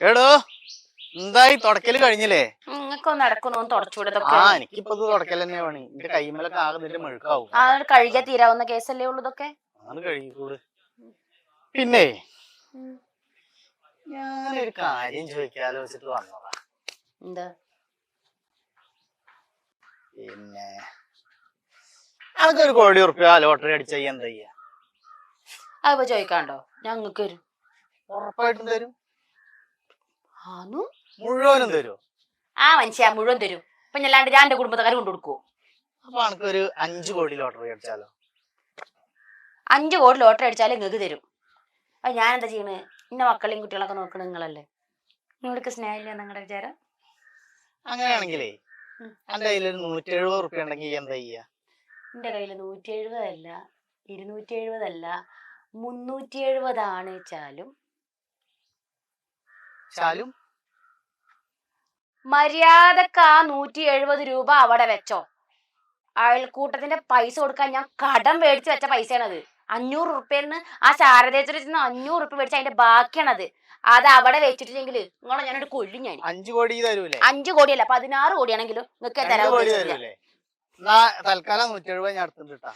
എടോ എന്തായി തുടക്കല് കഴിഞ്ഞില്ലേ? നിങ്ങൾക്കൊന്ന് നടക്കുന്നു തുടച്ചുകൂടതൊക്കെ. എനിക്കിപ്പോ തുടക്കൽ തന്നെ പണി. എന്റെ കൈമലൊക്കെ ആകെ ഇതിന്റെ മെഴുക്കാവും. കഴുകിയാ തീരാവുന്ന കേസല്ലേ ഉള്ളൂ ഇതൊക്കെ. അത് കഴുകിക്കൂട്. പിന്നെ ഞാനൊരു കാര്യം ചോദിക്കാലോ വെച്ചിട്ട് വന്നതാ. എന്താ? പിന്നെ അനക്കൊരു ₹1,00,00,000 ലോട്ടറി അടിച്ചാ എന്താ ചെയ്യാ? അതിപ്പോ ചോദിക്കാണ്ടോ? ഞങ്ങൾക്ക് തരും. ഉറപ്പായിട്ടും തരും. ആന്നു മുഴുവനും തരും. മനുഷ്യ മുഴുവൻ തരും. ഇപ്പൊ ഞാണ്ട് ഞാൻ എന്റെ കുടുംബക്കാർ കൊണ്ടു കൊടുക്കുവോ? അപ്പൊ അനക്കൊരു 5 കോടി ലോട്ടറി അടിച്ചാലോ? 5 കോടി ലോട്ടറി അടിച്ചാലും നിങ്ങൾക്ക് തരും. അത് ഞാൻ എന്താ ചെയ്യണ്? ഇന്ന മക്കളെയും കുട്ടികളൊക്കെ നോക്കണ നിങ്ങളല്ലേ. നിങ്ങൾക്ക് സ്നേഹമില്ല നിങ്ങളുടെ വിചാരം? അങ്ങനെയാണെങ്കിലേ എന്റെ കയ്യിലൊരു ₹170 ഉണ്ടെങ്കിൽ എന്താ ചെയ്യാ? എന്റെ കയ്യിൽ 170 അല്ല, 270 അല്ല, 370 ആണ്. ചാലും മര്യാദക്ക് ആ 170 രൂപ അവിടെ വെച്ചോ. അയൽക്കൂട്ടത്തിന്റെ പൈസ കൊടുക്കാൻ ഞാൻ കടം മേടിച്ച് വെച്ച പൈസയാണത്. 500 റുപ്യെന്ന് ആ ശാരദേശ്വരി 500 റുപ്യ മേടിച്ച അതിന്റെ ബാക്കിയാണത്. അത് അവിടെ വെച്ചിട്ടില്ലെങ്കിൽ നിങ്ങളെ ഞാനൊരു കൊല്ലും. ഞാൻ 5 കോടി തരൂലേ? 5 കോടിയല്ല, 16 കോടിയാണെങ്കിലും നിങ്ങൾക്ക് തരാൻ തൽക്കാലം 170 ഞാൻ എടുത്തിട്ടാ.